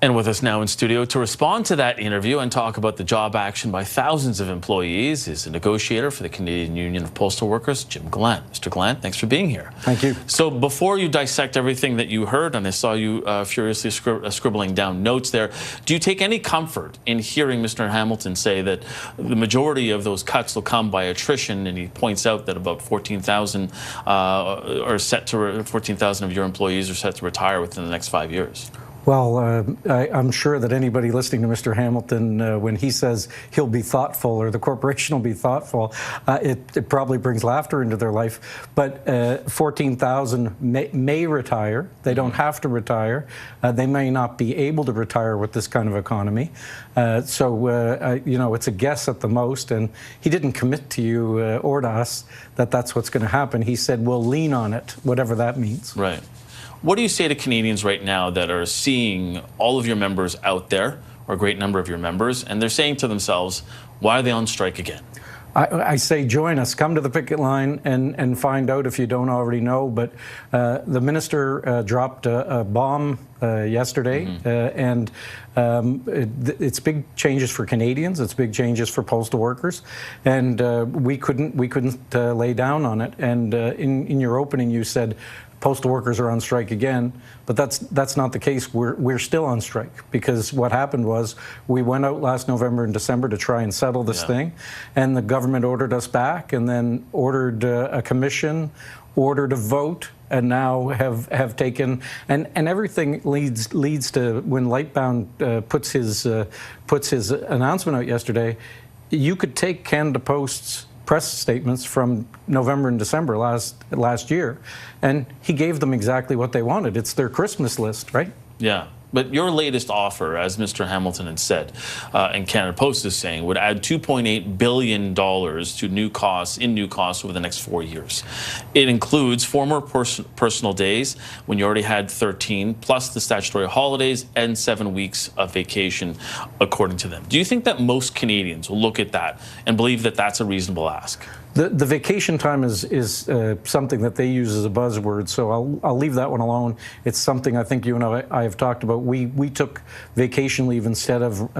And with us now in studio to respond to that interview and talk about the job action by thousands of employees is a negotiator for the Canadian Union of Postal Workers, Jim Gallant. Mr. Gallant, thanks for being here. Thank you. So before you dissect everything that you heard, and I saw you furiously scribbling down notes there, do you take any comfort in hearing Mr. Hamilton say that the majority of those cuts will come by attrition, and he points out that about 14,000 14,000 of your employees are set to retire within the next 5 years? Well, I'm sure that anybody listening to Mr. Hamilton, when he says he'll be thoughtful or the corporation will be thoughtful, it probably brings laughter into their life. But 14,000 may retire. They don't have to retire. They may not be able to retire with this kind of economy. You know, it's a guess at the most. And he didn't commit to you or to us that that's what's going to happen. He said, we'll lean on it, whatever that means. Right. What do you say to Canadians right now that are seeing all of your members out there, or a great number of your members, and they're saying to themselves, why are they on strike again? I say join us, come to the picket line and find out if you don't already know. But the minister dropped a bomb yesterday, and it's big changes for Canadians. It's big changes for postal workers, and we couldn't lay down on it. And in your opening, you said postal workers are on strike again, but that's not the case. We're still on strike, because what happened was we went out last November and December to try and settle this thing, and the government ordered us back, and then ordered a commission, ordered a vote, and now have taken, and everything leads to when Lightbound puts his announcement out yesterday. You could take Canada Post's press statements from November and December last year, and he gave them exactly what they wanted. It's their Christmas list, right? Yeah. But your latest offer, as Mr. Hamilton had said, and Canada Post is saying, would add $2.8 billion to new costs over the next 4 years. It includes 4 more personal days when you already had 13, plus the statutory holidays and 7 weeks of vacation, according to them. Do you think that most Canadians will look at that and believe that that's a reasonable ask? The vacation time is something that they use as a buzzword, so I'll leave that one alone. It's something I think you and I have talked about. We took vacation leave instead of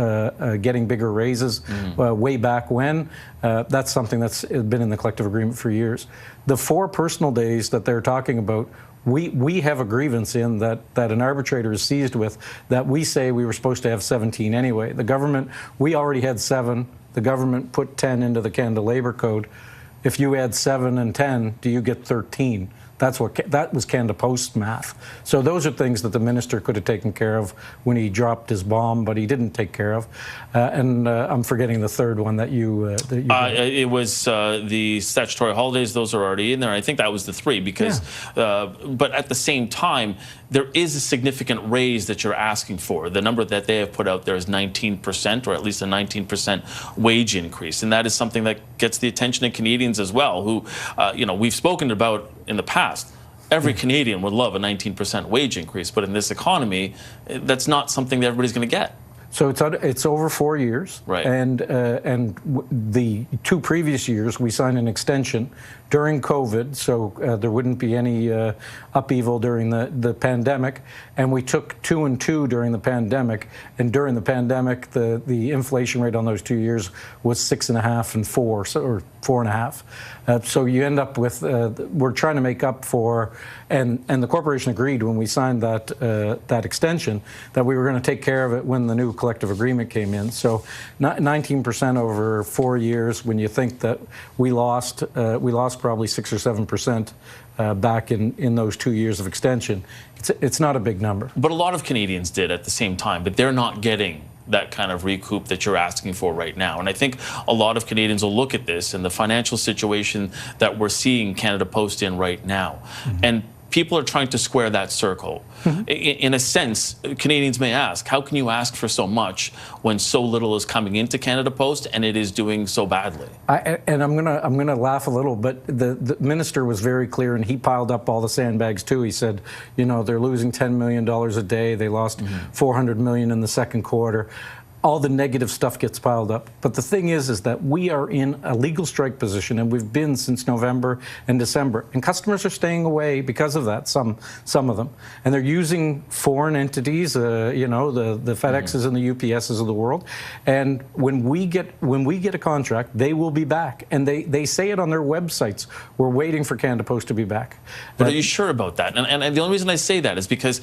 getting bigger raises way back when. That's something that's been in the collective agreement for years. The 4 personal days that they're talking about, we have a grievance in that an arbitrator is seized with, that we say we were supposed to have 17 anyway. The government, we already had 7. The government put 10 into the Canada Labour Code. If you add 7 and 10, do you get 13? That was Canada Post math. So those are things that the minister could have taken care of when he dropped his bomb, but he didn't take care of. And I'm forgetting the third one that you. It was the statutory holidays; those are already in there. I think that was the 3 because, but at the same time, there is a significant raise that you're asking for. The number that they have put out there is 19%, or at least a 19% wage increase, and that is something that gets the attention of Canadians as well, who, you know, we've spoken about in the past. Every Canadian would love a 19% wage increase, but in this economy, that's not something that everybody's going to get. So it's over 4 years, right? And the 2 previous years we signed an extension during COVID, so there wouldn't be any upheaval during the pandemic. And we took 2 and 2 during the pandemic. And during the pandemic, the inflation rate on those 2 years was 6.5 and 4, or 4.5. So you end up with we're trying to make up for, and the corporation agreed when we signed that extension that we were going to take care of it when the new collective agreement came in. So 19% over 4 years. When you think that we lost probably 6 or 7% back in those 2 years of extension, it's not a big number. But a lot of Canadians did at the same time, but they're not getting that kind of recoup that you're asking for right now. And I think a lot of Canadians will look at this and the financial situation that we're seeing Canada Post in right now. And people are trying to square that circle. In a sense, Canadians may ask, how can you ask for so much when so little is coming into Canada Post and it is doing so badly? And I'm gonna laugh a little, but the minister was very clear, and he piled up all the sandbags too. He said, you know, they're losing $10 million a day. They lost $400 million in the second quarter. all the negative stuff gets piled up. But the thing is that we are in a legal strike position, and we've been since November and December. And customers are staying away because of that, some of them. And they're using foreign entities, you know, the FedExes and the UPSs of the world. And when we get a contract, they will be back. And they say it on their websites. We're waiting for Canada Post to be back. But are you sure about that? And the only reason I say that is because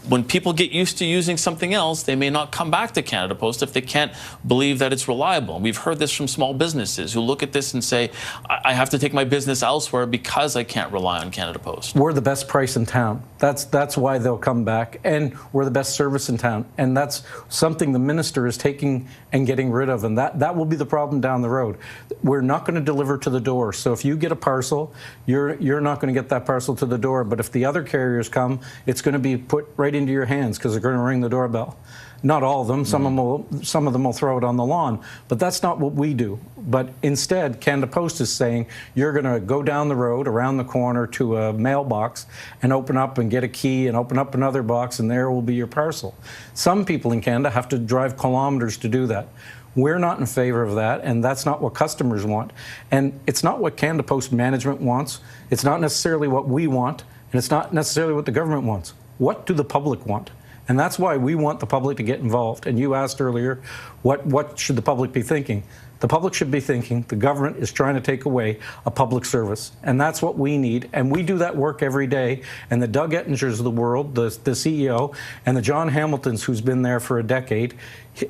when people get used to using something else, they may not come back to Canada Post if they can't believe that it's reliable. We've heard this from small businesses who look at this and say, I have to take my business elsewhere because I can't rely on Canada Post. We're the best price in town. That's why they'll come back. And we're the best service in town. And that's something the minister is taking and getting rid of. And that will be the problem down the road. We're not going to deliver to the door. So if you get a parcel, you're not going to get that parcel to the door. But if the other carriers come, it's going to be put right into your hands because they're going to ring the doorbell. Not all of them. Some of them will throw it on the lawn. But that's not what we do. But instead, Canada Post is saying you're going to go down the road, around the corner to a mailbox and open up and get a key and open up another box, and there will be your parcel. Some people in Canada have to drive kilometers to do that. We're not in favor of that, and that's not what customers want. And it's not what Canada Post management wants. It's not necessarily what we want, and it's not necessarily what the government wants. What do the public want? And that's why we want the public to get involved. And you asked earlier, what should the public be thinking? The public should be thinking the government is trying to take away a public service. And that's what we need. And we do that work every day. And the Doug Ettingers of the world, the CEO, and the John Hamiltons, who's been there for a decade,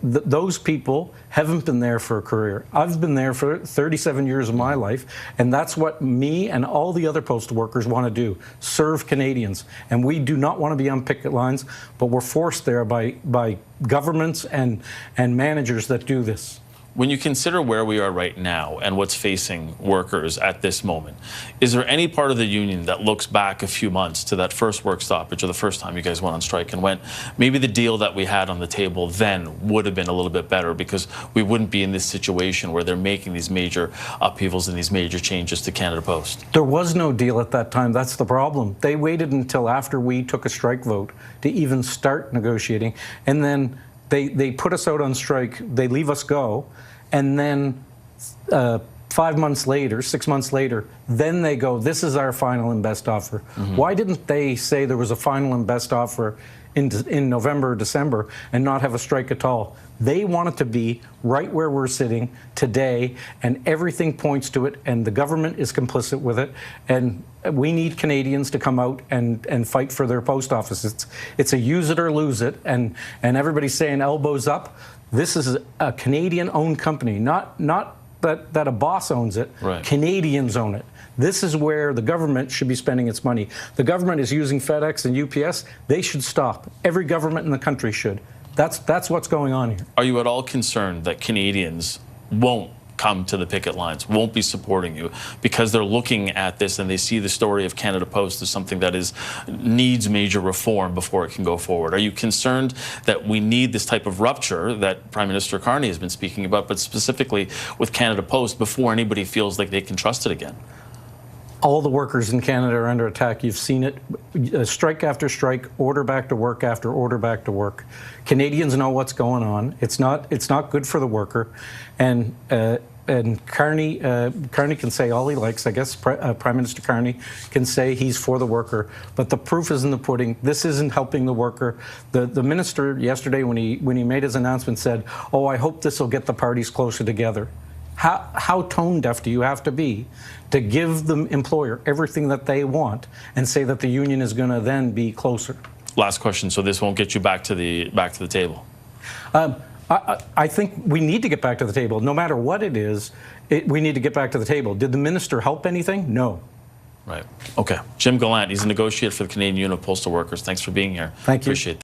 those people haven't been there for a career. I've been there for 37 years of my life, and that's what me and all the other postal workers want to do, serve Canadians. And we do not want to be on picket lines, but we're forced there by governments and managers that do this. When you consider where we are right now and what's facing workers at this moment, is there any part of the union that looks back a few months to that first work stoppage or the first time you guys went on strike and went, maybe the deal that we had on the table then would have been a little bit better because we wouldn't be in this situation where they're making these major upheavals and these major changes to Canada Post? There was no deal at that time. That's the problem. They waited until after we took a strike vote to even start negotiating, and then they put us out on strike, they leave us go, and then 5 months later, 6 months later, then they go, this is our final and best offer. Why didn't they say there was a final and best offer in November or December and not have a strike at all? They want it to be right where we're sitting today, and everything points to it, and the government is complicit with it, and we need Canadians to come out and fight for their post office. It's a use it or lose it, and everybody's saying elbows up. This is a Canadian-owned company, not that a boss owns it. Right. Canadians own it. This is where the government should be spending its money. The government is using FedEx and UPS. They should stop. Every government in the country should. That's what's going on here. Are you at all concerned that Canadians won't come to the picket lines, won't be supporting you because they're looking at this and they see the story of Canada Post as something that needs major reform before it can go forward? Are you concerned that we need this type of rupture that Prime Minister Carney has been speaking about, but specifically with Canada Post, before anybody feels like they can trust it again? All the workers in Canada are under attack. You've seen it, strike after strike, order back to work after order back to work. Canadians know what's going on. It's not good for the worker, and Carney can say all he likes. I guess Prime Minister Carney can say he's for the worker, but the proof is in the pudding. This isn't helping the worker. The minister yesterday, when he made his announcement, said, "Oh, I hope this will get the parties closer together." How tone deaf do you have to be to give the employer everything that they want and say that the union is going to then be closer? Last question. So this won't get you back to the table. I think we need to get back to the table. No matter what it is, we need to get back to the table. Did the minister help anything? No. Right. Okay. Jim Gallant, he's a negotiator for the Canadian Union of Postal Workers. Thanks for being here. Thank you. Appreciate that.